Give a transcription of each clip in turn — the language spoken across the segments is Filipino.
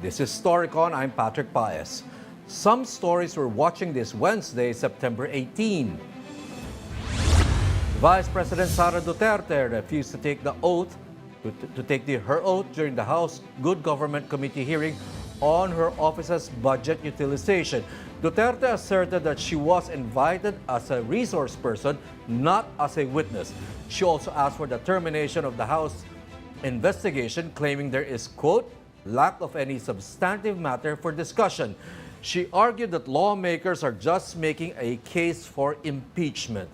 This is STORYCON. I'm Patrick Paez. Some stories we're watching this Wednesday, September 18. Vice President SARA Duterte refused to take the oath her oath during the House Good Government Committee hearing on her office's budget utilization. Duterte asserted that she was invited as a resource person, not as a witness. She also asked for the termination of the House investigation, claiming there is, quote, lack of any substantive matter for discussion. She argued that lawmakers are just making a case for impeachment.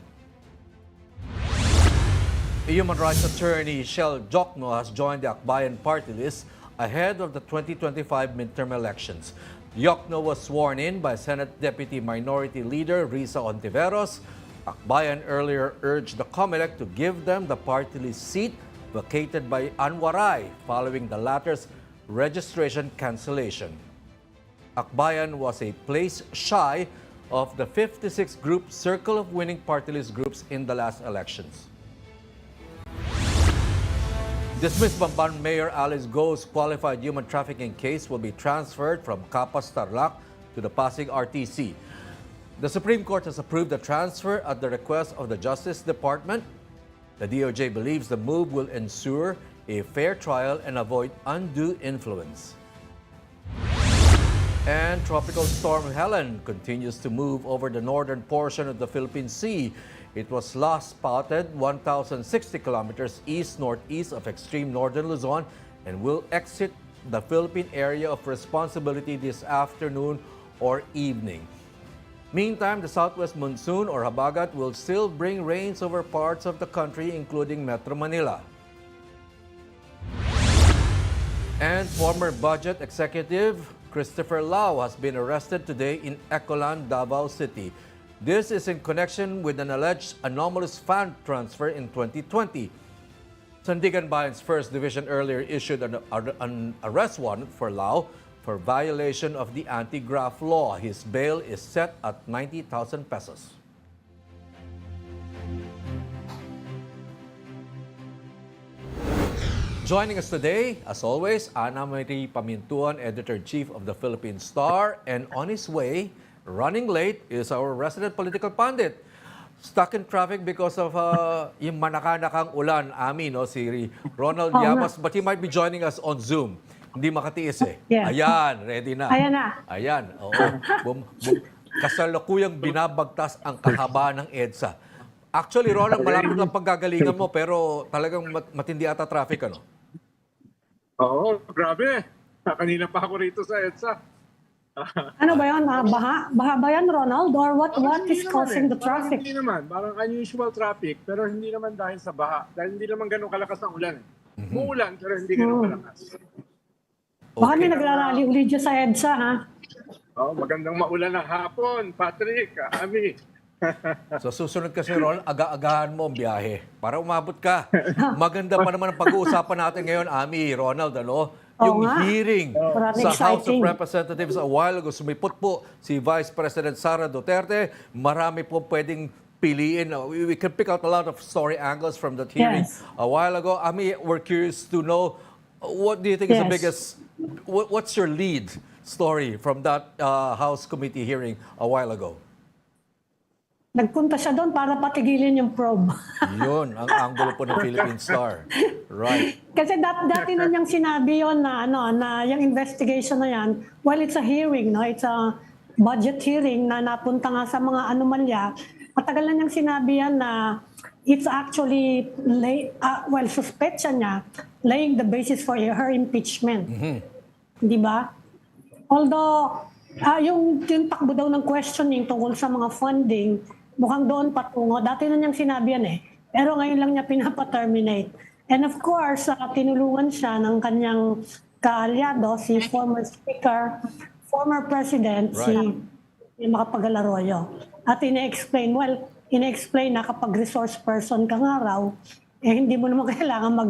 Human rights attorney Chua has joined the Akbayan party list ahead of the 2025 midterm elections. Chua was sworn in by Senate Deputy Minority Leader Risa Ontiveros. Akbayan earlier urged the COMELEC to give them the party list seat vacated by Anwaray following the latter's registration cancellation. Akbayan was a place shy of the 56-group circle of winning party list groups in the last elections. Dismissed Bamban Mayor Alice Go's qualified human trafficking case will be transferred from Capas Tarlac to the Pasig RTC. The Supreme Court has approved the transfer at the request of the Justice Department. The DOJ believes the move will ensure a fair trial and avoid undue influence. And Tropical Storm Helen continues to move over the northern portion of the Philippine Sea. It was last spotted 1,060 kilometers east-northeast of extreme northern Luzon and will exit the Philippine area of responsibility this afternoon or evening. Meantime, the southwest monsoon or habagat will still bring rains over parts of the country, including Metro Manila. And former budget executive Christopher Lau has been arrested today in Ecolan, Davao City. This is in connection with an alleged anomalous fund transfer in 2020. Sandigan Bayan's First Division earlier issued an arrest warrant for Lau for violation of the anti-graft law. His bail is set at 90,000 pesos. Joining us today, as always, Amy Pamintuan, Editor-in-Chief of the Philippine Star, and on his way, running late, is our resident political pundit. Stuck in traffic because of yung manakanakang ulan, no, si Ronald Llamas, but he might be joining us on Zoom. Hindi makatiis eh. Yeah. Ayan, ready na. Ayan na. Ayan, oo. Kasalukuyang binabagtas ang kahaba ng EDSA. Actually, Ronald, malapit lang paggagalingan mo, pero talagang matindi ata traffic, ano? Oo, grabe. Kanina pa ako rito sa EDSA. Ano ba yun? Baha ba yan, Ronald? Or what is causing the traffic? Hindi naman. Parang unusual traffic. Pero hindi naman dahil sa baha. Dahil hindi naman ganun kalakas ang ulan. Muulan, pero hindi ganun kalakas. Baka may nagrarally ulit dyan sa EDSA, ha? Oo, magandang maulan ng hapon, Patrick, Amy. So susunod kasi, Ron, aga-agahan mo ang biyahe para umabot ka. Maganda pa naman ang pag-uusapan natin ngayon, Amy, Ronald, ano? Yung hearing sa House of Representatives a while ago, sumipot po si Vice President SARA Duterte. Marami po pwedeng piliin. We can pick out a lot of story angles from that hearing a while ago. Amy, we're curious to know, what do you think is the biggest, what's your lead story from that House committee hearing a while ago? Nagpunta siya doon para patigilin yung probe. Yun, ang angulo po ng Philippine Star. Right. Kasi dati na niyang sinabi yon na, na yung investigation na yan, well, it's a hearing, no? It's a budget hearing na napunta nga sa mga anomalya. Matagal na niyang sinabi yan na it's actually, suspect siya niya, laying the basis for her impeachment. Di ba? Although, yung takbo daw ng questioning tungkol sa mga funding, mukhang doon patungo. Dati na niyang sinabi yan eh. Pero ngayon lang niya pinapa-terminate. And of course, tinulungan siya ng kanyang kaalyado, si former Speaker, former President, si Macapagal-Arroyo. At ina-explain na kapag resource person ka nga raw, hindi mo naman kailangan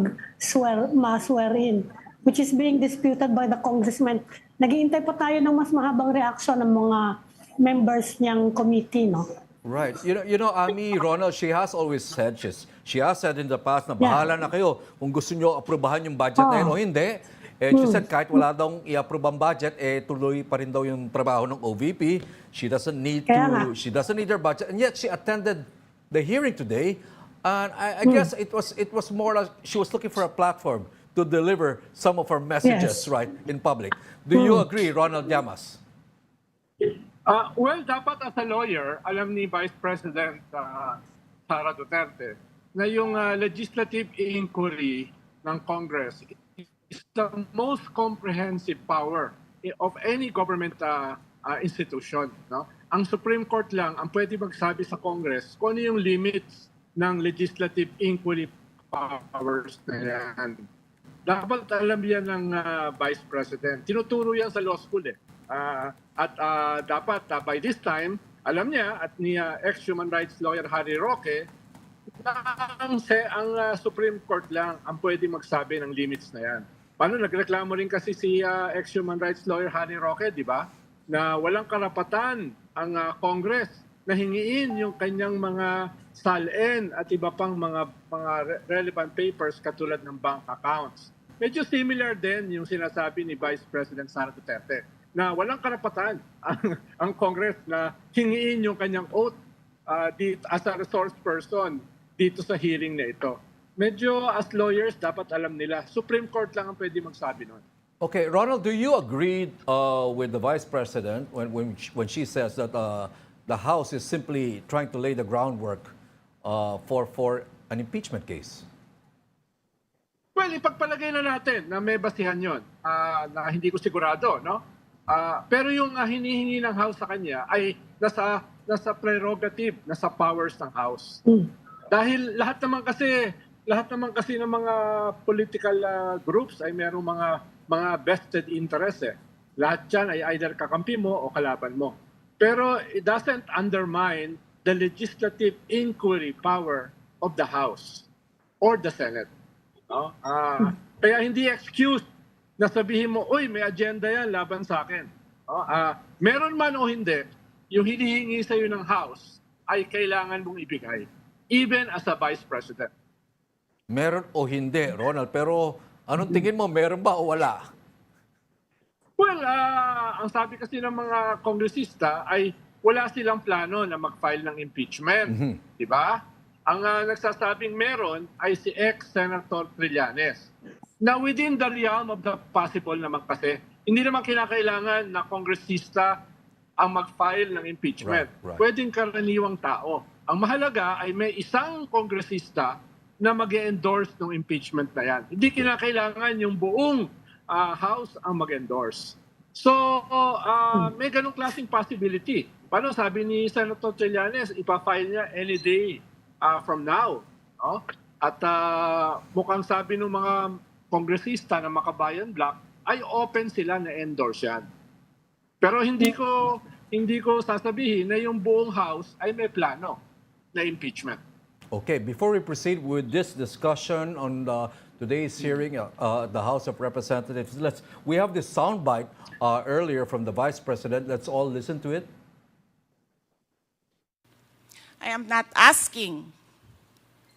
ma-swear in, which is being disputed by the congressman. Nag-iintay pa tayo ng mas mahabang reaction ng mga members niyang committee, no? Right. You know, Amy, Ronald, she has always said, she has said in the past na bahala na kayo kung gusto nyo aprobahan yung budget na yun o hindi. She said kahit wala daw i-approve ang budget, tuloy pa rin daw yung trabaho ng OVP. She doesn't need her budget. And yet she attended the hearing today. And I guess it was more like she was looking for a platform to deliver some of her messages, right, in public. Do you agree, Ronald Llamas? Well, dapat as a lawyer, alam ni Vice President Sara Duterte na yung legislative inquiry ng Congress is the most comprehensive power of any government institution. No? Ang Supreme Court lang ang pwede magsabi sa Congress kung ano yung limits ng legislative inquiry powers na yan. Dapat alam yan ng Vice President. Tinuturo yan sa law school eh. Dapat by this time, alam niya at ni ex-human rights lawyer Harry Roque na ang Supreme Court lang ang pwede magsabi ng limits na yan. Paano nagreklamo rin kasi si ex-human rights lawyer Harry Roque, di ba? Na walang karapatan ang Congress na hingiin yung kanyang mga SALN at iba pang mga relevant papers katulad ng bank accounts. Medyo similar din yung sinasabi ni Vice President Sara Duterte na walang karapatan ang Congress na hingiin yung kanyang oath as a resource person dito sa hearing na ito. Medyo as lawyers, dapat alam nila. Supreme Court lang ang pwede magsabi nun. Okay, Ronald, do you agree with the Vice President when she says that the House is simply trying to lay the groundwork for an impeachment case? Well, ipagpalagay na natin na may basihan yun, na hindi ko sigurado, no? Pero yung hinihingi ng House sa kanya ay nasa prerogative, nasa powers ng House. Dahil lahat naman kasi ng mga political groups ay merong mga vested interest eh. Lahat yan ay either kakampi mo o kalaban mo. Pero it doesn't undermine the legislative inquiry power of the House or the Senate. No? Kaya hindi excuse na sabihin mo, uy, may agenda yan laban sa akin. No? Meron man o hindi, yung hinihingi sa iyo ng House ay kailangan mong ibigay, even as a Vice President. Meron o hindi, Ronald, pero anong tingin mo, meron ba o wala? Well, ang sabi kasi ng mga kongresista ay wala silang plano na mag-file ng impeachment. Di ba? Ang nagsasabing meron ay si ex-Senator Trillanes. Now, within the realm of the possible naman kasi, hindi naman kinakailangan na kongresista ang mag-file ng impeachment. Right. Pwedeng karaniwang tao. Ang mahalaga ay may isang kongresista na mag-endorse ng impeachment na yan. Hindi kinakailangan yung buong House ang mag-endorse. So, may ganong klaseng possibility. Paano sabi ni Senator Trillanes, ipa-file niya any day from now. No? At mukhang sabi ng mga kongresista na Makabayan Bloc ay open sila na endorse yan. Pero hindi ko sasabihin na yung buong House ay may plano na impeachment. Okay, before we proceed with this discussion on today's hearing at the House of Representatives, we have this soundbite earlier from the Vice President. Let's all listen to it. I am not asking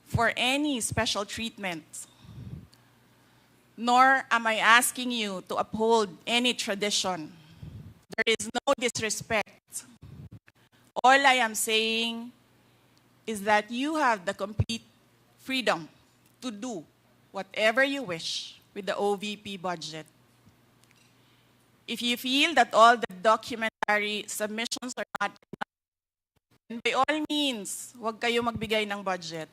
for any special treatment, nor am I asking you to uphold any tradition. There is no disrespect. All I am saying is that you have the complete freedom to do whatever you wish with the OVP budget. If you feel that all the documentary submissions are not enough, then by all means, huwag kayo magbigay ng budget.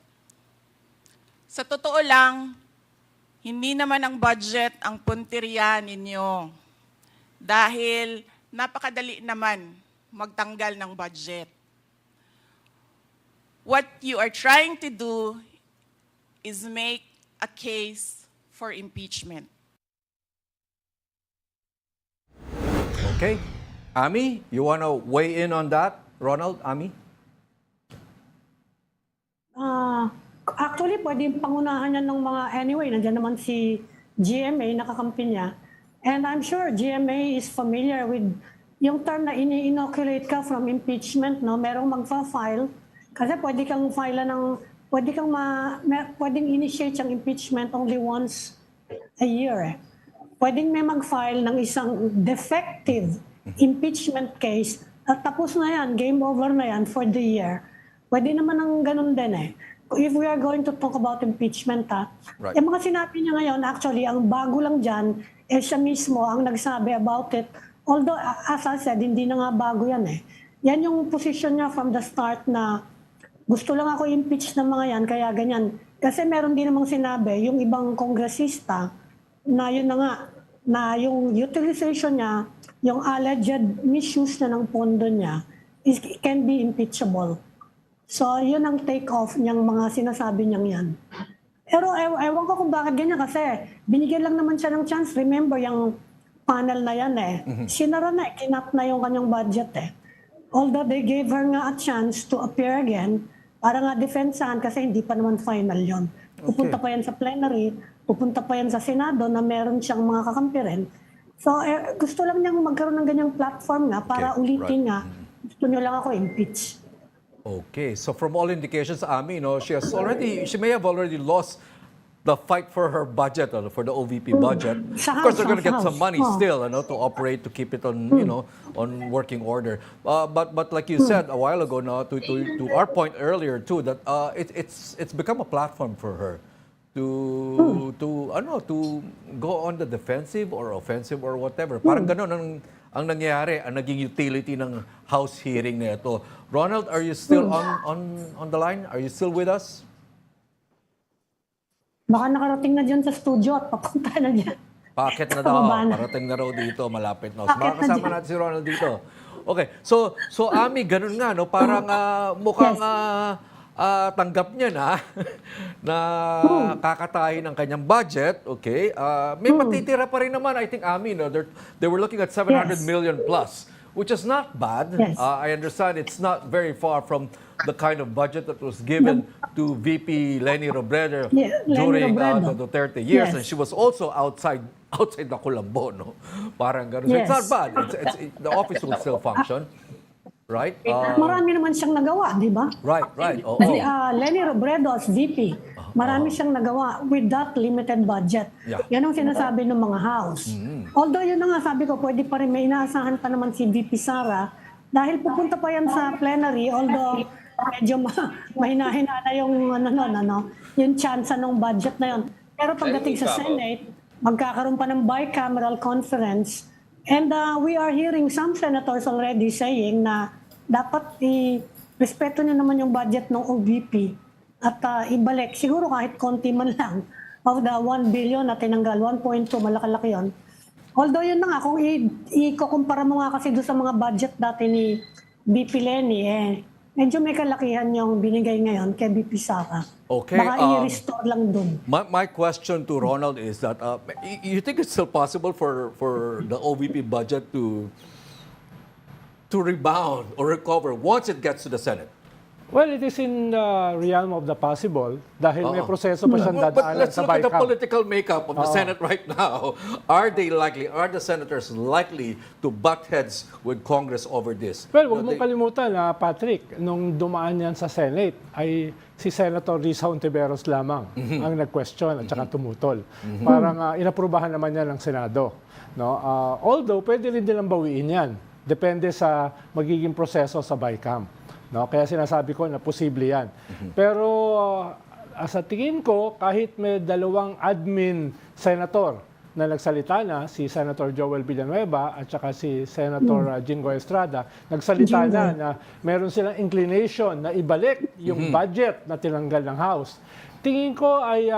Sa totoo lang, hindi naman ang budget ang punteriya ninyo. Dahil napakadali naman magtanggal ng budget. What you are trying to do is make a case for impeachment. Okay. Amy, you want to weigh in on that? Ronald, Amy? Actually, pwede pangunahan yan ng mga anyway. Nandiyan naman si GMA, nakakampi niya. And I'm sure GMA is familiar with yung term na ini-inoculate ka from impeachment, no? Merong magfa-file. Kasi pwede kang pwedeng initiate yung impeachment only once a year. pwedeng may mag-file ng isang defective impeachment case at tapos na yan, game over na yan for the year. Pwede naman ang ganun din eh. If we are going to talk about impeachment, Right. mga sinabi niya ngayon, actually, ang bago lang dyan, siya mismo ang nagsabi about it. Although, as I said, hindi na nga bago yan eh. Yan yung position niya from the start na gusto lang ako impeach ng mga yan, kaya ganyan. Kasi meron din namang sinabi, yung ibang kongresista, na yun na nga, na yung utilization niya, yung alleged misuse na ng pondo niya, can be impeachable. So, yun ang take-off niyang mga sinasabi niyang yan. Pero ewan ko kung bakit ganyan kasi binigyan lang naman siya ng chance. Remember, yung panel na yan sinara na kinap na yung kanyang budget Although they gave her nga a chance to appear again, para nga defensahan kasi hindi pa naman final yon. Pupunta pa yan sa plenary, pupunta pa yan sa Senado na meron siyang mga kakampi rin. So, gusto lang niyang magkaroon ng ganyang platform nga para ulitin nga, gusto niyo lang ako impeach. Okay, so from all indications, Amy, she may have already lost the fight for her budget, for the OVP budget. Of course, they're going to get some money still, to operate, to keep it on, on working order. But like you said a while ago, to our point earlier too, that it's become a platform for her to go on the defensive or offensive or whatever. Parang ganun ang nangyayari, ang naging utility ng House hearing na ito. Ronald, are you still on the line? Are you still with us? Baka nakarating na dyan sa studio at papunta na dyan. Paakit na daw. Parating na raw dito. Malapit na. So, makakasama natin si Ronald dito. Okay. So Amy, ganun nga, parang mukhang tanggap niya na kakatayin ng kanyang budget. Okay. May matitira pa rin naman, I think, Amy. They were looking at 700 million plus, which is not bad. Yes. I understand it's not very far from the kind of budget that was given to VP Leni Robredo during the Duterte years. And she was also outside the Colombo, Parang ganun. So it's not bad. The office will still function. Right? Marami naman siyang nagawa, di ba? Right. Oo. Leni Robredo as VP, marami siyang nagawa with that limited budget. Yeah. Yan ang sinasabi ng mga House. Although yun na nga, sabi ko, pwede pa rin may inaasahan pa naman si VP SARA dahil pupunta pa yan sa plenary, although medyo mahina-hina na yung chance ng budget na yun. Pero pagdating sa Senate, magkakaroon pa ng bicameral conference. And we are hearing some senators already saying na dapat i-respeto nyo naman yung budget ng OVP at ibalik. Siguro kahit konti man lang of the 1 billion na tinanggal, 1.2, malaki-laki yun. Although yun na nga, kung i-kukumpara mo nga kasi doon sa mga budget dati ni VP Leni, medyo may kalakihan yung binigay ngayon kay VP SARA. Okay. Baka i-restore lang dun. My question to Ronald is that you think it's still possible for the OVP budget to rebound or recover once it gets to the Senate? Well, it is in the realm of the possible dahil may proseso pa siyang But dadaanan let's sa look at the BICAM. political makeup of the Senate right now. Are the senators likely to butt heads with Congress over this? Well, huwag mong kalimutan, Patrick, nung dumaan yan sa Senate, ay si Senator Risa Hontiveros lamang ang nag-question at saka tumutol. Parang inaprubahan naman yan ng Senado. Although, pwede rin nilang bawiin yan. Depende sa magiging proseso sa BICAM. Kaya sinasabi ko na posible yan. Pero sa tingin ko, kahit may dalawang admin senator na nagsalita na, si Senator Joel Villanueva at saka si Senator Jingo Estrada, nagsalita na meron silang inclination na ibalik yung budget na tinanggal ng House. Tingin ko ay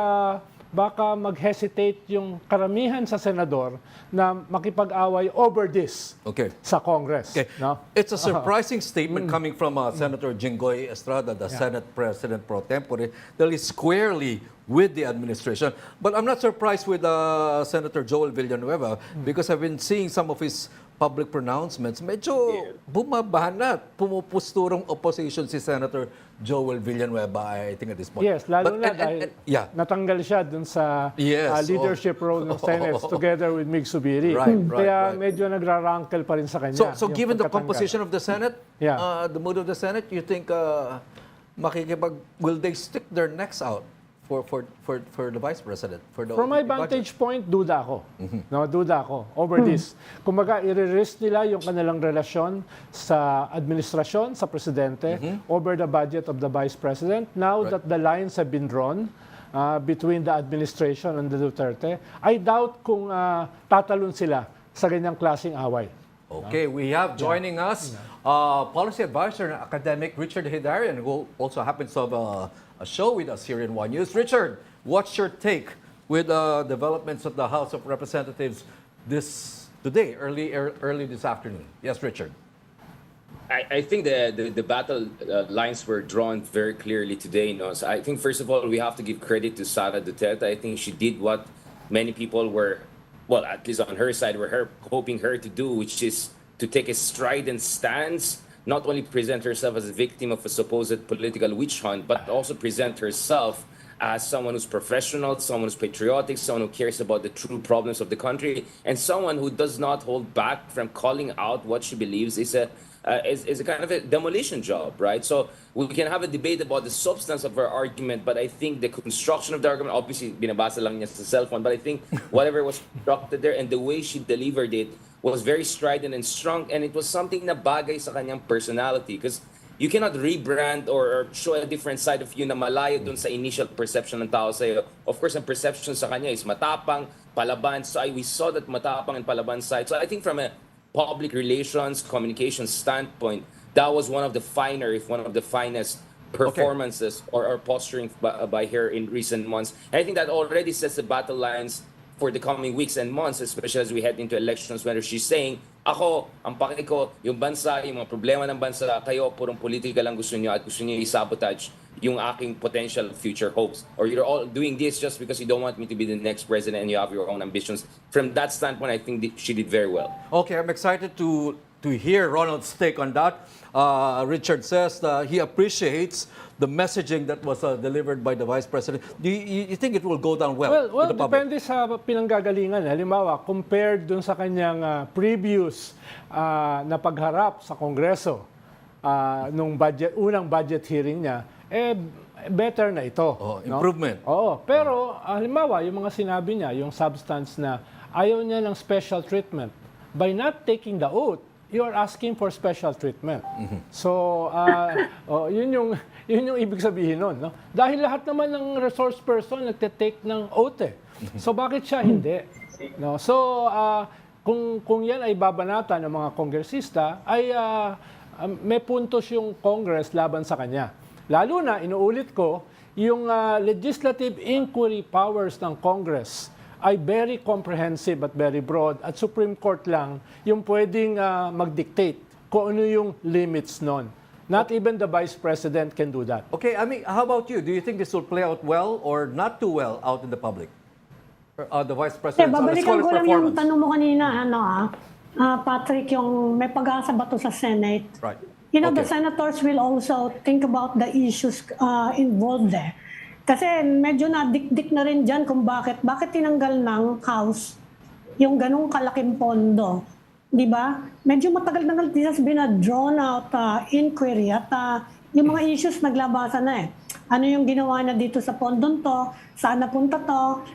baka mag-hesitate yung karamihan sa senador na makipag-away over this sa Congress. Okay. It's a surprising statement coming from Senator Jinggoy Estrada, the Senate President pro tempore, that is squarely with the administration. But I'm not surprised with Senator Joel Villanueva because I've been seeing some of his public pronouncements. Medyo bumabana, pumupusturong opposition si Senator Joel Villanueva, I think at this point. Yes, lalo na dahil natanggal siya dun sa leadership role ng Senate together with Mig Subiri. Kaya medyo nagrarangkel pa rin sa kanya. So given the composition of the Senate, the mood of the Senate, you think will they stick their necks out for the Vice President? From my vantage point, duda ako. No, duda ako over this. Kumbaga, i-risk nila yung kanilang relasyon sa administrasyon, sa presidente, over the budget of the Vice President. Now that the lines have been drawn between the administration and the Duterte, I doubt kung tatalon sila sa ganyang klaseng away. Okay, we have joining us policy advisor and academic Richard Hidarian, who also happens to have a show with us here in One News. Richard, what's your take with developments of the House of Representatives today, early this afternoon? Yes, Richard. I think the battle lines were drawn very clearly today. No? So I think, first of all, we have to give credit to SARA Duterte. I think she did what many people were, well, at least on her side, were hoping her to do, which is to take a strident stance, not only present herself as a victim of a supposed political witch hunt, but also present herself as someone who's professional, someone who's patriotic, someone who cares about the true problems of the country, and someone who does not hold back from calling out what she believes is a kind of a demolition job, right? So we can have a debate about the substance of her argument, but I think the construction of the argument, obviously binabasa lang niya sa cellphone, but I think whatever was constructed there and the way she delivered it was very strident and strong, and it was something na bagay sa kanyang personality, because you cannot rebrand or show a different side of you na malayo dun sa initial perception ng tao sa'yo. Of course, ang perception sa kanya is matapang, palaban side. We saw that matapang and palaban side. So I think from a public relations, communication standpoint, that was one of the finer, if one of the finest performances or posturing by her in recent months. And I think that already sets the battle lines for the coming weeks and months, especially as we head into elections, where she's saying, ako, ang paki ko, yung bansa, yung mga problema ng bansa, kayo, purong politika lang gusto niyo at gusto niyo i-sabotage yung aking potential future hopes. Or you're all doing this just because you don't want me to be the next president and you have your own ambitions. From that standpoint, I think she did very well. Okay, I'm excited to hear Ronald's take on that. Richard says he appreciates the messaging that was delivered by the Vice President. Do you think it will go down well with the public? Depende sa pinanggagalingan. Halimbawa, compared dun sa kanyang previous na pagharap sa Kongreso nung unang budget hearing niya, better na ito. Oh, improvement. No? Oo, pero halimbawa, yung mga sinabi niya, yung substance na ayaw niya ng special treatment. By not taking the oath, you are asking for special treatment. So, yun yung ibig sabihin nun. No? Dahil lahat naman ng resource person nagte-take ng oath eh. So, bakit siya hindi? No? So, kung yan ay babanata ng mga kongresista, ay may puntos yung Congress laban sa kanya. Lalo na, inuulit ko, yung legislative inquiry powers ng Congress ay very comprehensive at very broad, at Supreme Court lang yung pwedeng mag-dictate kung ano yung limits nun. Not even the Vice President can do that. Okay, I mean, how about you? Do you think this will play out well or not too well out in the public? The Vice President, let's call it babalikan ko lang yung performance. tanong mo kanina, Patrick, yung may pag-asa ba to sa Senate? Right. You know, Okay. the senators will also think about the issues involved there. Kasi medyo na-dik-dik na rin dyan kung bakit tinanggal ng House yung ganung kalaking pondo. Di ba? Medyo matagal-tagal, this has been a drawn-out inquiry at yung mga issues naglabasan na eh. Ano yung ginawa na dito sa pondon to? Saan napunta to?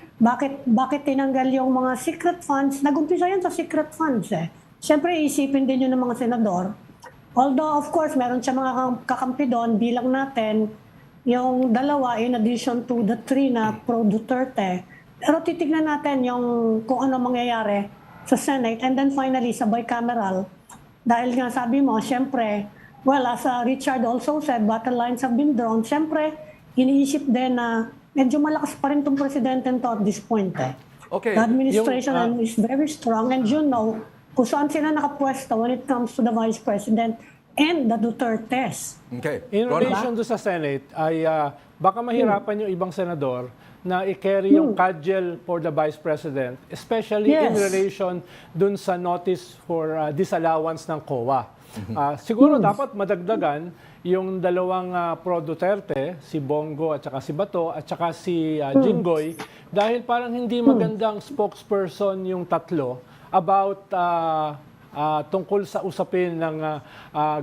Bakit tinanggal yung mga secret funds? Nag-umpisa yan sa secret funds eh. Siyempre, isipin din yun ng mga senador. Although, of course, meron siya mga kakampi doon, bilang natin, yung dalawa in addition to the three na pro-Duterte. Pero titignan natin yung kung ano mangyayari sa Senate and then finally sa bicameral. Dahil nga sabi mo, syempre, well, as Richard also said, battle lines have been drawn. Syempre, iniisip din na medyo malakas pa rin itong presidente to at this point. Okay. The administration is very strong and you know kung saan sila nakapwesto when it comes to the Vice President and the Dutertes. Okay. In Ronald? relation to sa Senate, ay baka mahirapan yung ibang senador na i-carry yung cudgel for the Vice President, especially in Yes. relation dun sa notice for disallowance ng COA. Siguro dapat madagdagan yung dalawang pro-Duterte, si Bongo at saka si Bato at saka si Jinggoy, dahil parang hindi magandang spokesperson yung tatlo about tungkol sa usapin ng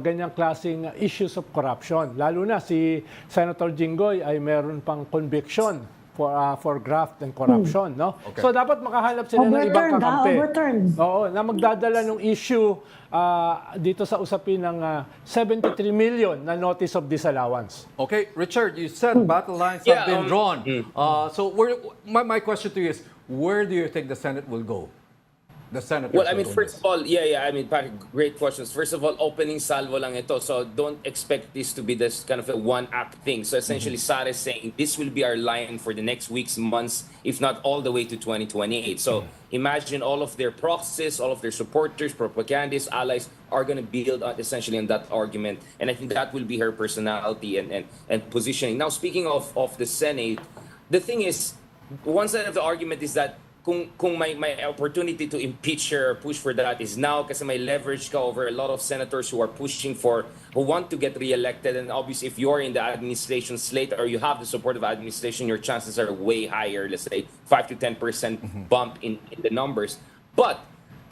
ganyang klaseng issues of corruption. Lalo na si Senator Jinggoy ay meron pang conviction for graft and corruption, no? Okay. So dapat makahanap sila ng ibang Overturned, kakampi. overturned. Oo, na magdadala ng issue dito sa usapin ng 73 million na notice of disallowance. Okay, Richard, you said battle lines Yeah, have been drawn. So my question to you is, where do you think the Senate will go? The senators. Well, I mean, will go first this. of all, I mean, Patrick, great questions. First of all, opening salvo lang ito. So don't expect this to be this kind of a one-act thing. So essentially, SARA is saying this will be our line for the next weeks, months, if not all the way to 2028. So imagine all of their proxies, all of their supporters, propagandists, allies are going to build on, essentially on that argument. And I think that will be her personality and positioning. Now, speaking of the Senate, the thing is, one side of the argument is that kung may opportunity to impeach her or push for that is now kasi may leverage ka over a lot of senators who are who want to get reelected, and obviously if you're in the administration slate or you have the support of administration, your chances are way higher, let's say 5 to 10% bump in the numbers. But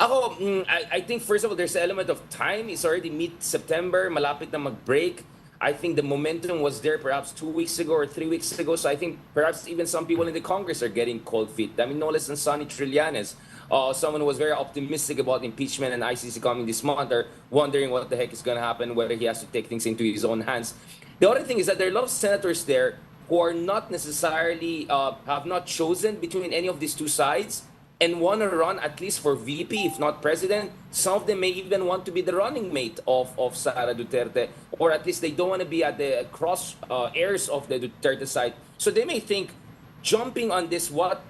I think first of all there's an element of time. It's already mid-September, malapit na mag-break. I think the momentum was there perhaps 2 weeks ago or 3 weeks ago. So I think perhaps even some people in the Congress are getting cold feet. I mean, no less than Sonny Trillanes, someone who was very optimistic about impeachment and ICC coming this month, are wondering what the heck is going to happen, whether he has to take things into his own hands. The other thing is that there are a lot of senators there who are not necessarily, have not chosen between any of these two sides and want to run at least for VP, if not president. Some of them may even want to be the running mate of Sara Duterte, or at least they don't want to be at the cross heirs of the Duterte side. So they may think jumping on this, what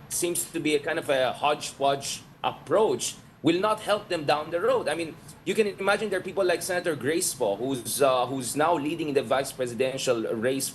seems to be a kind of a hodgepodge approach, will not help them down the road. I mean, you can imagine there are people like Senator Grace Poe, who's now leading the vice presidential race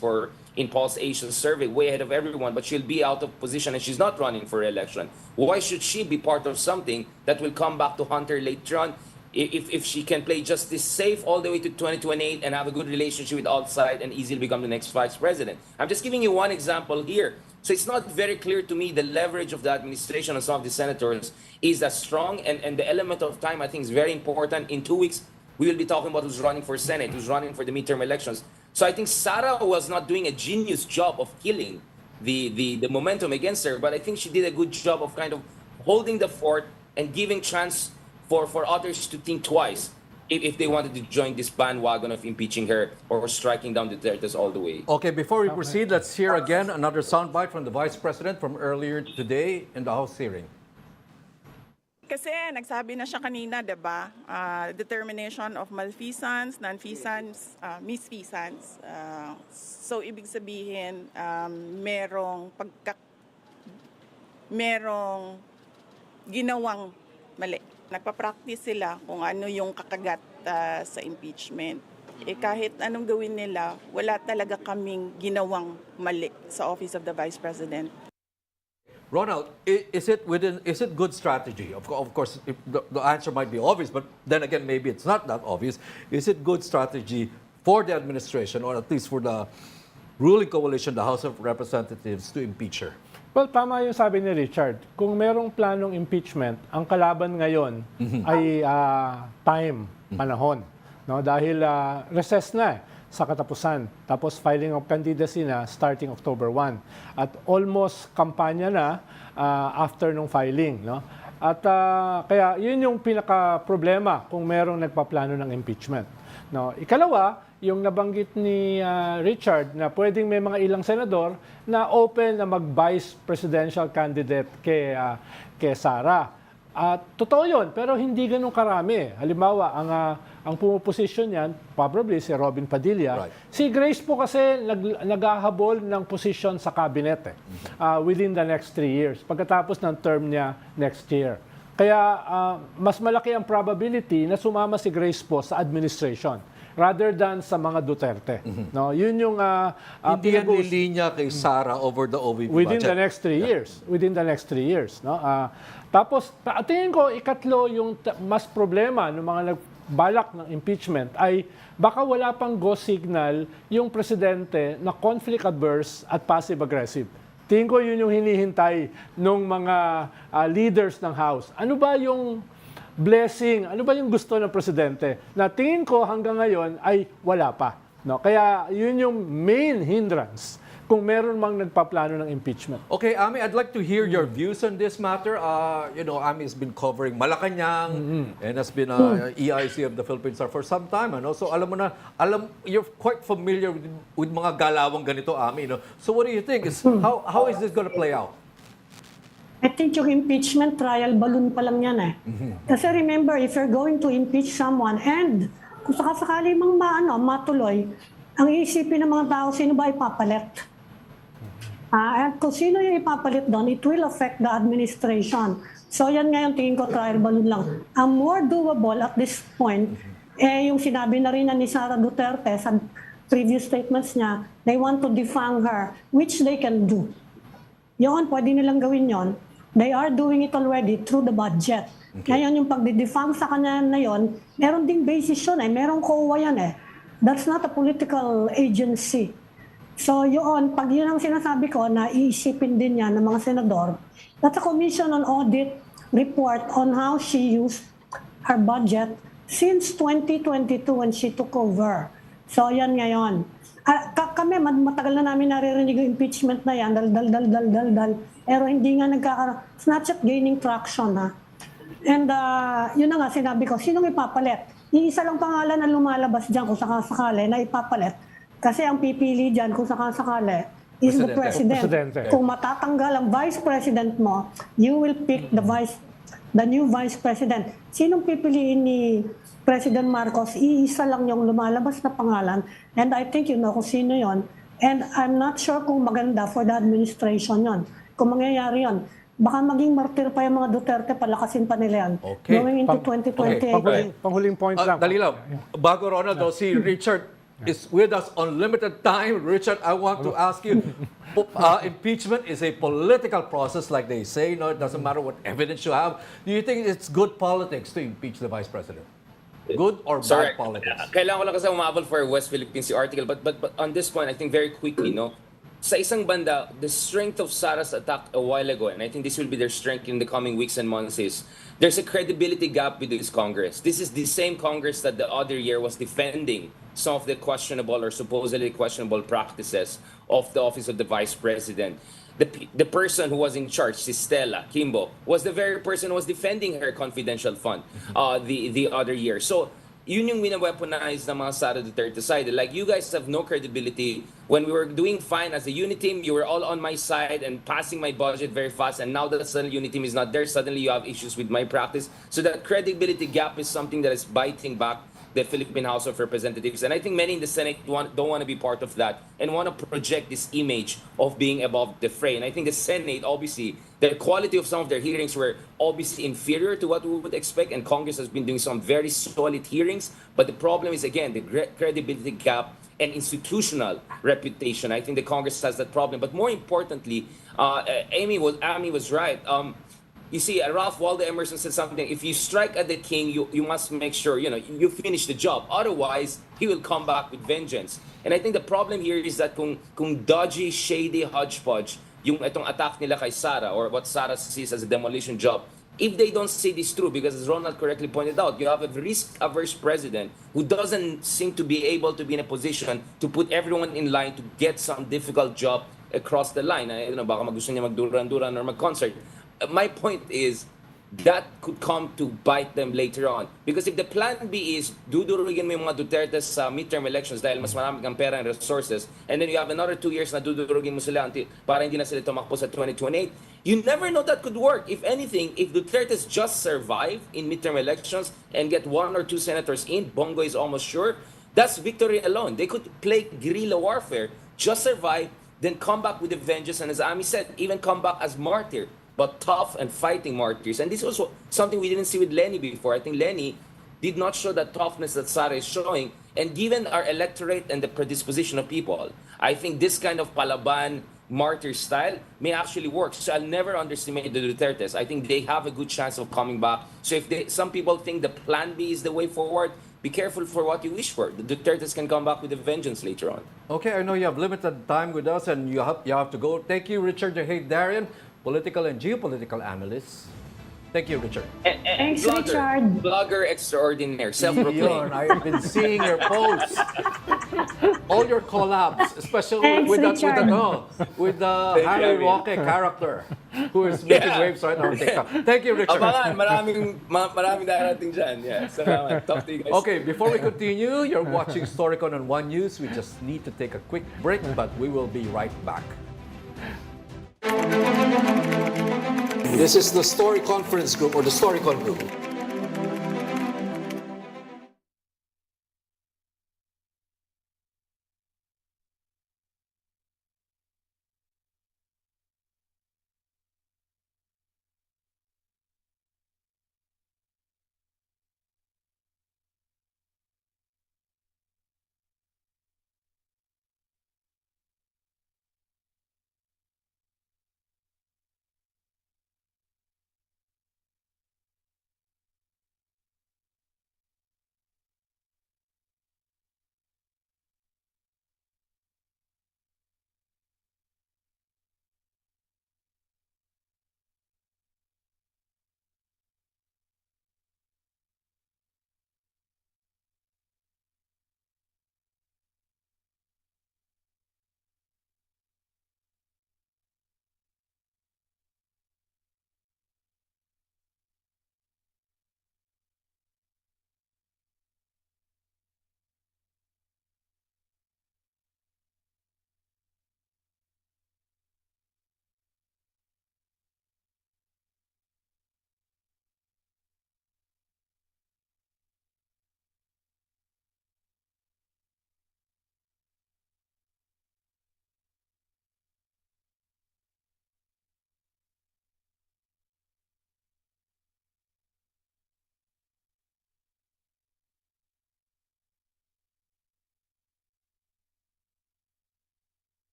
in Paul's Asian survey, way ahead of everyone, but she'll be out of position and she's not running for election. Why should she be part of something that will come back to haunt her later on if she can play just this safe all the way to 2028 and have a good relationship with outside and easily become the next vice president? I'm just giving you one example here. So it's not very clear to me the leverage of the administration and some of the senators is as strong, and the element of time I think is very important. In 2 weeks, we will be talking about who's running for Senate, who's running for the midterm elections. So I think SARA was not doing a genius job of killing the momentum against her, but I think she did a good job of kind of holding the fort and giving chance for others to think twice if they wanted to join this bandwagon of impeaching her or striking down the Dutertes all the way. Okay, before we proceed, let's hear again another soundbite from the Vice President from earlier today in the House hearing. Kasi nagsabi na siya kanina, 'di ba? Determination of malfeasance, nonfeasance, misfeasance. So ibig sabihin, merong ginawang mali. Nagpa-practice sila kung ano yung kakagat sa impeachment. Kahit anong gawin nila, wala talaga kaming ginawang mali sa Office of the Vice President. Ronald, is it good strategy? Of course, the answer might be obvious, but then again, maybe it's not that obvious. Is it good strategy for the administration, or at least for the ruling coalition, the House of Representatives, to impeach her? Well, tama yung sabi ni Richard. Kung merong planong impeachment, ang kalaban ngayon ay panahon. No? Dahil recess na sa katapusan. Tapos filing of candidacy na starting October 1. At almost kampanya na after nung filing. No? At kaya yun yung pinaka-problema kung merong nagpaplano ng impeachment. No? Ikalawa, yung nabanggit ni Richard na pwedeng may mga ilang senador na open na mag-vice presidential candidate kay Sara. Totoo yun, pero hindi ganun karami. Halimbawa, ang pumuposisyon yan, probably si Robin Padilla. Right. Si Grace po kasi naghahabol ng posisyon sa cabinet within the next 3 years, pagkatapos ng term niya next year. Kaya mas malaki ang probability na sumama si Grace po sa administration rather than sa mga Duterte. No, yun yung Hindi yan nilinya kay Sara over the OVP within budget. the next 3 years. Within the next 3 years, no? Tapos tingin ko ikatlo yung mas problema ng mga nagbalak ng impeachment ay baka wala pang go signal yung presidente na conflict adverse at passive aggressive. Tingin ko yun yung hinihintay ng mga leaders ng House. Ano ba yung blessing, ano ba yung gusto ng presidente? Na tingin ko hanggang ngayon ay wala pa. No? Kaya yun yung main hindrance kung meron mang nagpaplano ng impeachment. Okay, Amy, I'd like to hear your views on this matter. Amy has been covering Malacanang and has been EIC of the Philippines for some time. So you're quite familiar with mga galawang ganito, Amy. So what do you think? How is this going to play out? I think yung impeachment trial, balloon pa lang yan eh. Kasi remember, if you're going to impeach someone and kung sakasakali mang matuloy, ang iisipin ng mga tao, sino ba ipapalit? At kung sino yung ipapalit doon, it will affect the administration. So yan ngayon, tingin ko trial balloon lang. Ang more doable at this point, yung sinabi na rin ni Sara Duterte sa previous statements niya, they want to defang her, which they can do. Yun, pwede nilang gawin yon. They are doing it already through the budget. Okay. Ngayon, yung pagdidefang sa kanya na yon, meron ding basis yun meron COA yan That's not a political agency. So yun, pag yun ang sinasabi ko na iisipin din yan ng mga senador, that's a Commission on Audit report on how she used her budget since 2022 when she took over. So yan ngayon. Kami, matagal na namin naririnig yung impeachment na yan, dal. Pero hindi nga nagkakaroon. It's not just gaining traction, And yun na nga, sinabi ko, sinong ipapalit? Iisa lang pangalan na lumalabas dyan kung sakasakali na ipapalit. Kasi ang pipili dyan kung sakasakali is the President. Kung matatanggal ang Vice President mo, you will pick the new Vice President. Sinong pipiliin ni President Marcos? Iisa lang yung lumalabas na pangalan. And I think you know kung sino yon. And I'm not sure kung maganda for the administration yon. Kung mangyayari yon, baka maging martir pa yung mga Duterte, palakasin pa nila yan. Okay. Going into 2028. Panghuling point lang. Dali lang. Bago Ronald, si Richard is with us on limited time. Richard, I want to ask you, impeachment is a political process like they say. It doesn't matter what evidence you have. Do you think it's good politics to impeach the Vice President? Good or bad politics? Kailangan ko lang kasi umabol for West Philippines article. But on this point, I think very quickly, sa isang banda, the strength of SARA's attack a while ago, and I think this will be their strength in the coming weeks and months, is there's a credibility gap with this Congress. This is the same Congress that the other year was defending some of the questionable or supposedly questionable practices of the office of the Vice President. The person who was in charge, si Stella Kimbo, was the very person who was defending her confidential fund the other year. So, yun yung wina-weaponize ng mga Sara Duterte side. Like, you guys have no credibility. When we were doing fine as a unit team, you were all on my side and passing my budget very fast. And now that the suddenly unit team is not there, suddenly you have issues with my practice. So that credibility gap is something that is biting back the Philippine House of Representatives. And I think many in the Senate don't want to be part of that and want to project this image of being above the fray. And I think the Senate, obviously, the quality of some of their hearings were obviously inferior to what we would expect, and Congress has been doing some very solid hearings. But the problem is, again, the credibility gap and institutional reputation. I think the Congress has that problem. But more importantly, Amy was right. You see, Ralph Waldo Emerson said something, if you strike at the king, you must make sure, you finish the job. Otherwise, he will come back with vengeance. And I think the problem here is that kung dodgy, shady, hodgepodge, yung itong attack nila kay Sara, or what Sara sees as a demolition job, if they don't see this through, because as Ronald correctly pointed out, you have a risk-averse president who doesn't seem to be able to be in a position to put everyone in line to get some difficult job across the line. Baka gusto niya magduran-duran or mag-concert. My point is, that could come to bite them later on. Because if the plan B is, dudurugin mo yung mga Duterte sa midterm elections dahil mas marami kang pera and resources, and then you have another 2 years na dudurugin mo sila para hindi na sila tumakbo sa 2028, you never know that could work. If anything, if Duterte's just survive in midterm elections and get 1 or 2 senators in, Bongo is almost sure, that's victory alone. They could play guerrilla warfare, just survive, then come back with a vengeance, and as Amy said, even come back as martyr, but tough and fighting martyrs. And this is also something we didn't see with Lenny before. I think Lenny did not show that toughness that Sara is showing. And given our electorate and the predisposition of people, I think this kind of palaban martyr style may actually work. So I'll never underestimate the Dutertes. I think they have a good chance of coming back. So if some people think the plan B is the way forward, be careful for what you wish for. The Dutertes can come back with a vengeance later on. Okay, I know you have limited time with us and you have to go. Thank you, Richard Darian, political and geopolitical analyst. Thank you, Richard. Thanks, Richard. Blogger extraordinaire, Yun, self-proclaimed. I've been seeing your posts. All your collabs, especially Thanks, with Richard. with the Thank you, Harry Amy. Roque character who is making Yeah. waves right now on TikTok. Thank you, Richard. Abangan, maraming darating dyan. Yeah, salamat. Talk to you guys. Okay, before we continue, you're watching StoryCon on One News. We just need to take a quick break, but we will be right back. This is the Story Conference Group or the StoryCon Group.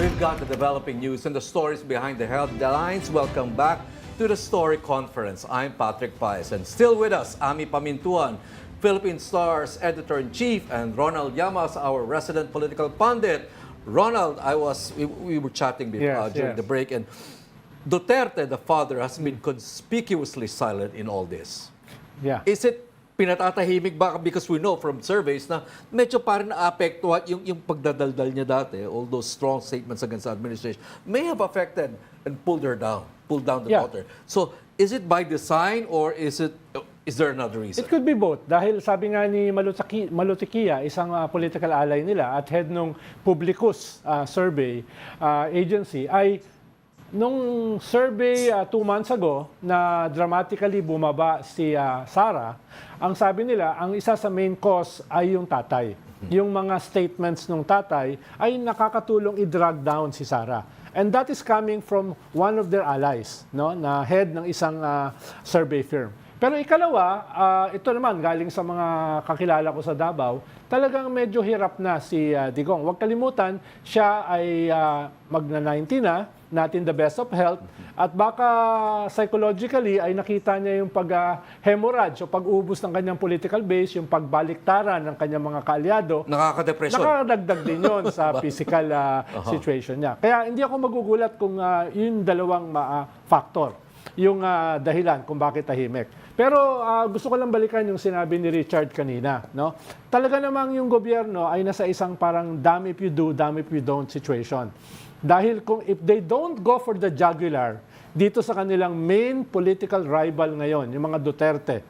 We've got the developing news and the stories behind the headlines. Welcome back to the Story Conference. I'm Patrick Paez, and still with us, Amy Pamintuan, Philippine Star's Editor-in-Chief, and Ronald Llamas, our resident political pundit. Ronald, we were chatting Yes, during yes. the break, and Duterte, the father, has been conspicuously silent in all this. Yeah. Is it pinatatahimik ba? Because we know from surveys na medyo parang naapektuhan yung pagdadaldal niya dati, all those strong statements against the administration, may have affected and pulled down the Yeah. voter. So, is it by design or is there another reason? It could be both. Dahil sabi nga ni Malutikia, isang political ally nila at head ng Publicus survey agency, ay nung survey 2 months ago na dramatically bumaba si SARA, ang sabi nila, ang isa sa main cause ay yung tatay. Yung mga statements ng tatay ay nakakatulong i-drag down si SARA. And that is coming from one of their allies, no, na head ng isang survey firm. Pero ikalawa, ito naman galing sa mga kakilala ko sa Davao, talagang medyo hirap na si Digong. Huwag kalimutan, siya ay magna-90 na, natin the best of health, at baka psychologically ay nakita niya yung pag-hemorrhage o pag-ubos ng kanyang political base, yung pagbaliktaran ng kanyang mga kaalyado. Nakaka-depression. Nakadagdag din yun sa physical situation niya. Kaya hindi ako magugulat kung yung dalawang factor, yung dahilan kung bakit tahimik. Pero gusto ko lang balikan yung sinabi ni Richard kanina. No? Talaga namang yung gobyerno ay nasa isang parang damn if you do, damn if you don't situation. Dahil if they don't go for the jugular, dito sa kanilang main political rival ngayon, yung mga Duterte,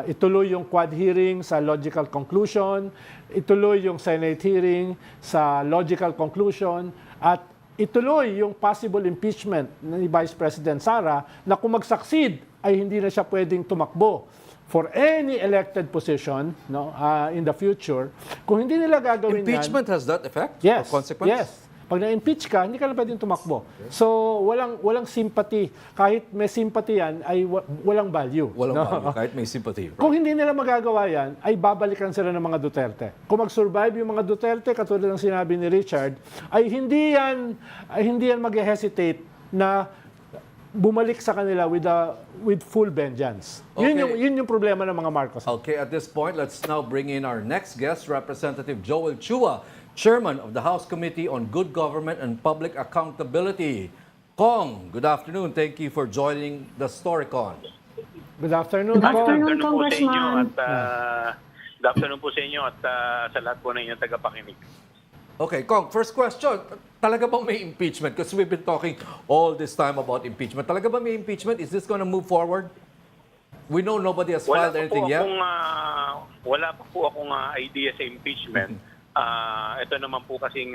ituloy yung quad hearing sa logical conclusion, ituloy yung Senate hearing sa logical conclusion, at ituloy yung possible impeachment ni Vice President Sara na kung mag-succeed ay hindi na siya pwedeng tumakbo for any elected position, no, in the future. Kung hindi nila gagawin Impeachment has that effect yan, or consequence? Yes. Pag na-impeach ka, hindi ka na pwedeng tumakbo. So, walang sympathy. Kahit may sympathy yan, ay walang value. Walang value, kahit may sympathy. Kung hindi nila magagawa yan, ay babalikan sila ng mga Duterte. Kung mag-survive yung mga Duterte, katulad ng sinabi ni Richard, ay hindi yan mag-hesitate na bumalik sa kanila with full vengeance. Okay. Yun yung problema ng mga Marcos. Okay, at this point, let's now bring in our next guest, Representative Joel Chua, Chairman of the House Committee on Good Government and Public Accountability. Kong, good afternoon. Thank you for joining the STORYCon. Good afternoon, Good Kong. afternoon, po sa inyo Congressman. good afternoon po sa inyo at sa lahat po ng inyong tagapakinig. Okay, Kong, first question. Talaga bang may impeachment? Because we've been talking all this time about impeachment. Talaga ba may impeachment? Is this going to move forward? We know nobody has filed anything yet. Wala pa po akong idea sa impeachment. Ito naman po kasing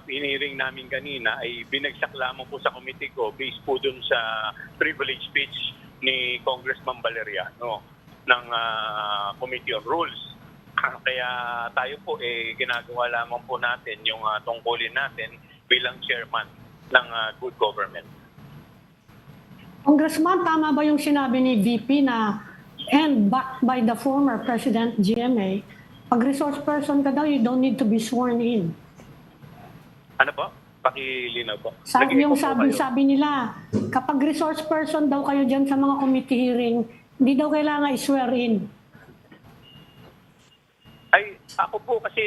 piniring namin kanina ay binagsak lamang po sa committee ko based po dun sa privilege speech ni Congressman Valeriano ng Committee on Rules. Kaya tayo po ginagawa lamang po natin yung tungkulin natin bilang chairman ng good government. Congressman, tama ba yung sinabi ni VP na and backed by the former President GMA, pag resource person ka daw, you don't need to be sworn in. Ano po? Pakilinaw po. Sabi nila, kapag resource person daw kayo dyan sa mga committee hearing, hindi daw kailangan i-swear in. Ay, ako po kasi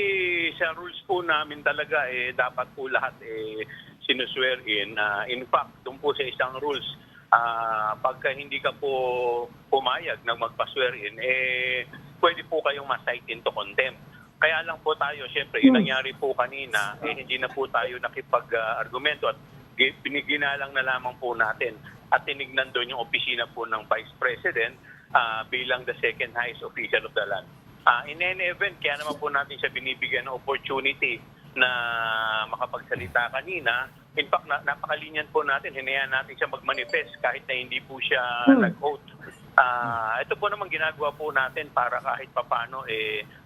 sa rules po namin talaga dapat po lahat sinuswear in. In fact, doon po sa isang rules, pagka hindi ka po pumayag na magpa-swear in, pwede po kayong ma-cite into contempt. Kaya lang po tayo, syempre, yung nangyari po kanina, hindi na po tayo nakipag-argumento at biniginalang na lamang po natin at tinignan doon yung opisina po ng Vice President bilang the second highest official of the land. In any event, kaya naman po natin siya binibigyan ng opportunity na makapagsalita kanina. In fact, napakalinyan po natin, hinayaan natin siya mag-manifest kahit na hindi po siya nag-vote. Ito po naman ginagawa po natin para kahit papano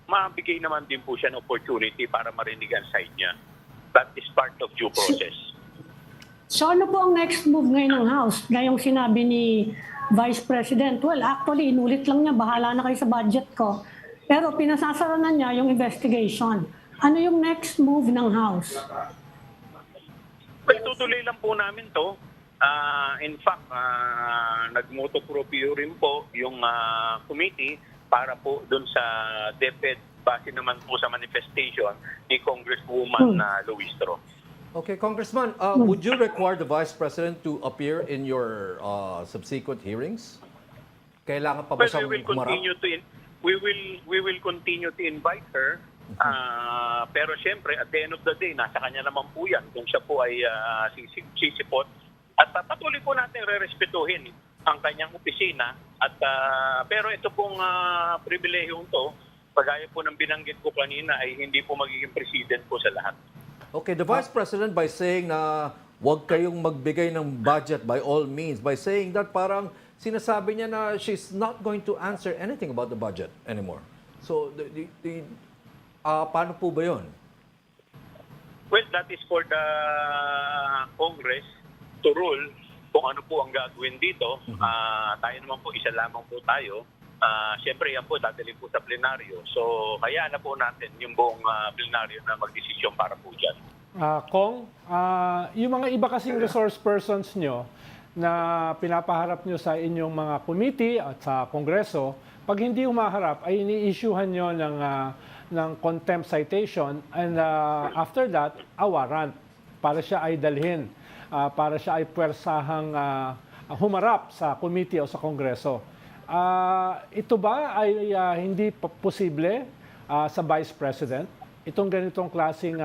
mabigay naman din po siya ng opportunity para marinig ang side niya. That is part of due process. So ano po ang next move ngayon ng House? Gayong sinabi ni Vice President, well, actually, inulit lang niya, bahala na kayo sa budget ko. Pero pinasasara na niya yung investigation. Ano yung next move ng House? Well, tutuloy lang po namin to. In fact, nagmoto proprio rin po yung committee para po dun sa DepEd base naman po sa manifestation ni Congresswoman Luistro. Okay, Congressman, would you require the Vice President to appear in your subsequent hearings? Kailangan pa ba siyang humarap? We will continue to invite her. Pero siyempre, at the end of the day, nasa kanya naman po yan kung siya po ay sisipot. At patuloy po natin re-respetuhin ang kanyang opisina. At pero ito pong pribilehiyong to, pagaya po ng binanggit ko kanina, ay hindi po magiging president po sa lahat. Okay, the Vice President by saying na huwag kayong magbigay ng budget by all means, by saying that parang sinasabi niya na she's not going to answer anything about the budget anymore. So, paano po ba yun? Well, that is for the Congress to rule kung ano po ang gagawin dito. Tayo naman po, isa lamang po tayo. Siyempre, yan po, dadalhin po sa plenaryo. So, kaya na po natin yung buong plenaryo na magdesisyon para po dyan. Kong, yung mga iba kasing resource persons nyo na pinapaharap nyo sa inyong mga committee at sa Kongreso, pag hindi humaharap, ay ini-issuehan nyo ng contempt citation and after that, a warrant para siya ay dalhin, para siya ay puwersahang humarap sa committee o sa Kongreso. Ito ba ay hindi posible sa Vice President? Itong ganitong klaseng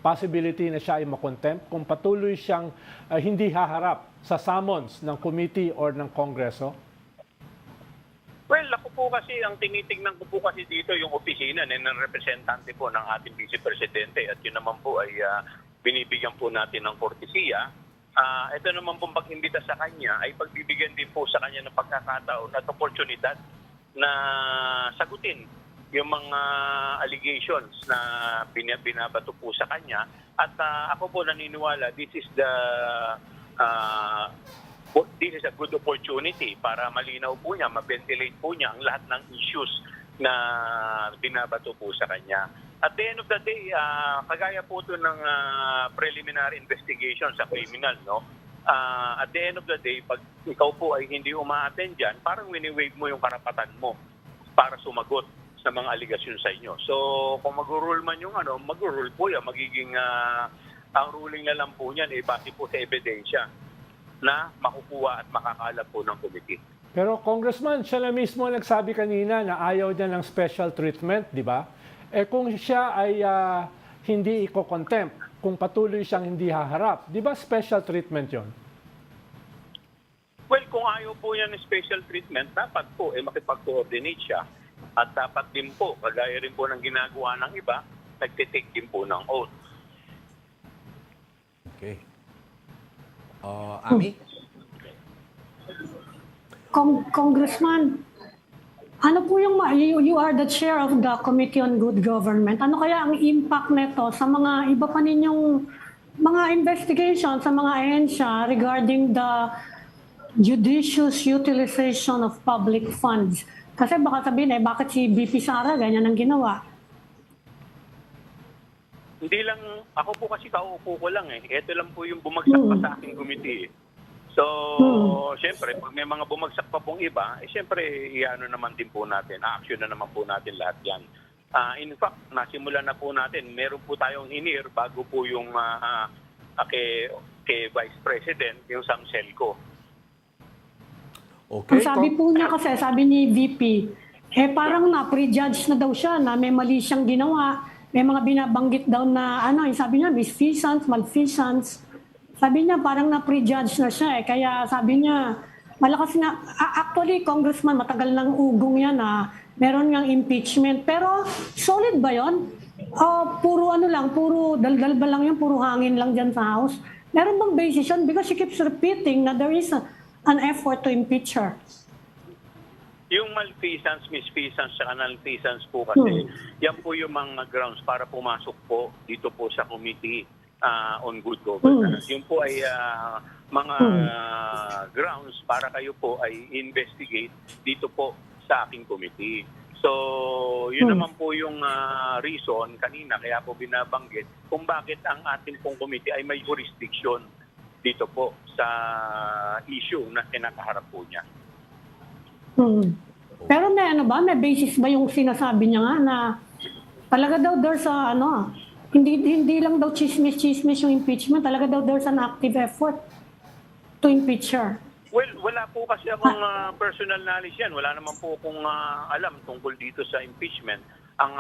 possibility na siya ay makontempt kung patuloy siyang hindi haharap sa summons ng committee or ng Kongreso? Well, ako po kasi, ang tinitingnan ko po kasi dito yung opisina ng representante po ng ating Vice Presidente at yun naman po ay binibigyan po natin ng kortesiya. Ito naman pong pag-imbita sa kanya ay pagbibigyan din po sa kanya ng pagkakataon at oportunidad na sagutin yung mga allegations na binabato po sa kanya At ako po naniniwala, this is a good opportunity para malinaw po niya, ma-ventilate po niya ang lahat ng issues na binabato po sa kanya. At the end of the day, kagaya po ito ng preliminary investigation sa criminal, no? At the end of the day, pag ikaw po ay hindi uma-attend dyan, parang wini-waive mo yung karapatan mo para sumagot sa mga aligasyon sa inyo. So, kung mag-rule man yung mag-rule po yan, magiging ang ruling na lang po niyan base po sa ebidensya na makukuha at makakalat po ng committee. Pero Congressman, siya na mismo nagsabi kanina na ayaw niya ng special treatment, di ba? Kung siya ay hindi i-contempt, kung patuloy siyang hindi haharap, di ba special treatment yon? Well, kung ayaw po yan ng special treatment, dapat po makipag-coordinate siya. At dapat din po, kagaya rin po ng ginagawa ng iba, nagtitake din po ng oath. Okay. Amy? Congressman, ano po yung, you are the chair of the Committee on Good Government. Ano kaya ang impact nito sa mga iba pa ninyong mga investigation sa mga ahensya regarding the judicious utilization of public funds? Kasi baka sabihin bakit si VP SARA ganyan ang ginawa? Hindi lang, ako po kasi kauupo ko lang Ito lang po yung bumagsak pa sa aking committee. So, siyempre, pag may mga bumagsak pa pong iba, siyempre, iano naman din po natin, action na naman po natin lahat yan. In fact, nasimula na po natin, meron po tayong hinir bago po yung kay Vice President, yung Samselco. Ang Okay. sabi po niya kasi, sabi ni VP, parang na-prejudge na daw siya na may mali siyang ginawa. May mga binabanggit daw na, sabi niya, misfeasance, malfeasance. Sabi niya, parang na-prejudge na siya Kaya sabi niya, malakas na, actually, Congressman, matagal nang ugong yan meron ngang impeachment. Pero solid ba yon? Puro puro daldal ba lang yun, puro hangin lang dyan sa House? Meron bang basis yun? Because she keeps repeating na there is an effort to impeach her. Yung malfeasance, misfeasance, saka nalfeasance po kasi, yan po yung mga grounds para pumasok po dito po sa Committee on Good Governance. Yun po ay mga grounds para kayo po ay investigate dito po sa aking committee. So, yun naman po yung reason kanina, kaya po binabanggit kung bakit ang ating pong committee ay may jurisdiction dito po sa issue na kinakaharap po niya. Pero may basis ba yung sinasabi niya nga na talaga daw there's hindi lang daw chismis yung impeachment, talaga daw there's an active effort to impeach her. Well, wala po kasi akong personal knowledge yan. Wala naman po akong alam tungkol dito sa impeachment. Ang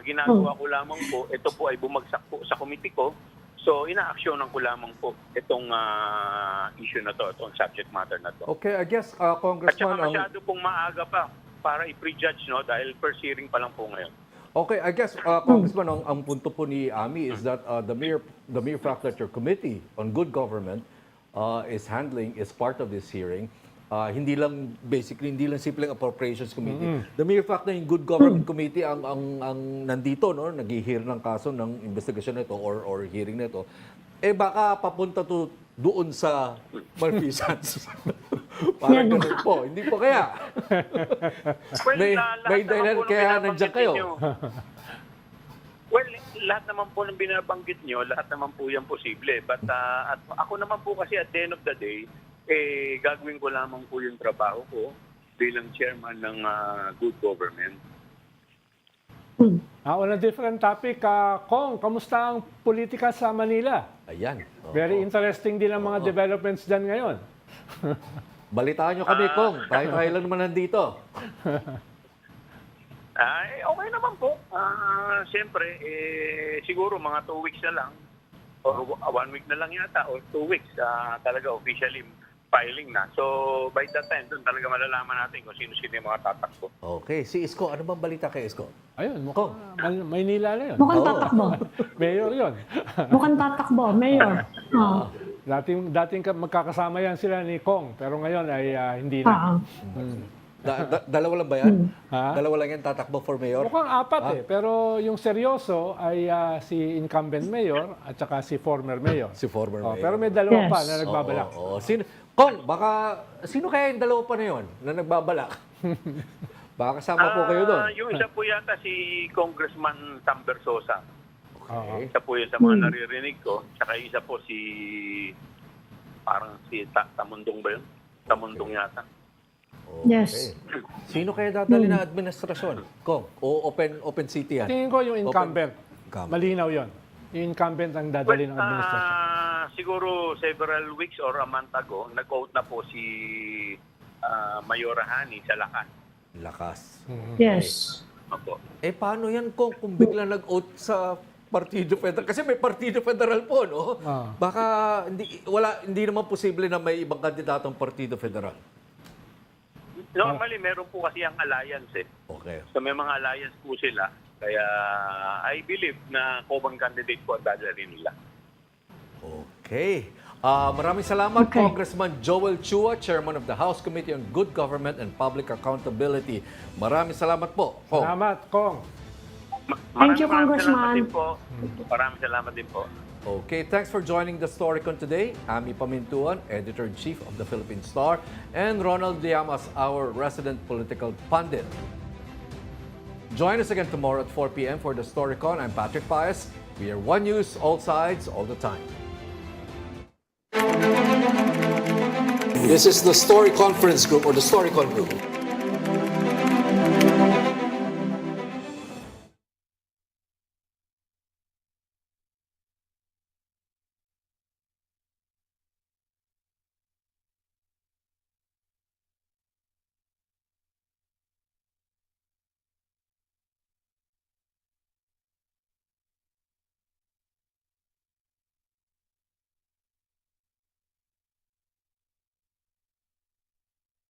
ginagawa ko lamang po, ito po ay bumagsak po sa committee ko. So, ina-actionan ko lamang po itong issue na to, itong subject matter na to. Okay, I guess, At Congressman... saka masyado pong maaga pa para i-prejudge, dahil first hearing pa lang po ngayon. Okay, I guess, Congressman, ang punto po ni Amy is that the mere fact that your Committee on Good Government is part of this hearing, hindi lang simpleng Appropriations Committee. The mere fact na yung Good Government Committee ang nandito, nag-hear ng kaso ng investigasyon nito or hearing nito, baka papunta to doon sa malfeasance. Parang ganun po. Hindi po kaya. Well, may dahilan kaya nandiyan kayo. Well, lahat naman po ng binabanggit nyo, lahat naman po yan posible. But at ako naman po kasi at the end of the day, gagawin ko lamang po yung trabaho ko bilang chairman ng Good Government. On a different topic, Kong, kamusta ang politika sa Manila? Ayan. Very interesting din ang mga developments dyan ngayon. Balitaan nyo kami, Kong. Tayo lang naman nandito. Okay naman po. Siyempre, siguro mga 2 weeks na lang or 1 week na lang yata or 2 weeks talaga officially filing na. So, by that time, doon talaga malalaman natin kung sino-sino yung mga tatakbo. Okay. Si Isko, ano bang balita kay Isko? Ayun, Maynila na yun. Mukhang tatakbo. Mayor yun. Mukhang tatakbo, Mayor. Dating magkakasama yan sila ni Kong, pero ngayon ay hindi na. Dalawa lang ba yan? Ha? Dalawa lang yan tatakbo for mayor? Mukhang apat Pero yung seryoso ay si incumbent mayor at saka si former mayor. Si former mayor. Pero may dalawa Yes. pa na nagbabalak. Oo. Kong, baka sino kaya yung dalawa pa na yun na nagbabalak? Baka kasama po kayo doon. Yung isa po yata si Congressman Sam Bersosa. Okay. Isa po yun sa mga naririnig ko. Tsaka isa po si parang si Tamundong ba yun? Tamundong yata. Yes. Sino kaya dadali na administrasyon? Kong, o open city yan? Tingin ko yung incumbent. Incumbent. Malinaw yon. Yung incumbent ang dadali ng administrasyon. Siguro several weeks or a month ago, nag-out na po si Mayora Hani sa Lakas. Lakas. Yes. Opo. Paano yan kung bigla nag-out sa Partido Federal? Kasi may Partido Federal po, no? Baka hindi naman posible na may ibang kandidatong Partido Federal. Normally, meron po kasi ang alliance Okay. So may mga alliance po sila. Kaya I believe na co-bang candidate po ang dadalhin nila. Okay. Maraming salamat, Okay. Congressman Joel Chua, Chairman of the House Committee on Good Government and Public Accountability. Maraming salamat po. Kong. Salamat, Kong. Thank you, Maraming Congressman. salamat din po. Maraming salamat din po. Okay, thanks for joining the STORYCON today. Amy Pamintuan, Editor-in-Chief of the Philippine Star, and Ronald Llamas, our resident political pundit. Join us again tomorrow at 4 p.m. for the STORYCON. I'm Patrick Paez. We are One News, all sides, all the time. This is the Story Conference Group or the STORYCON Group.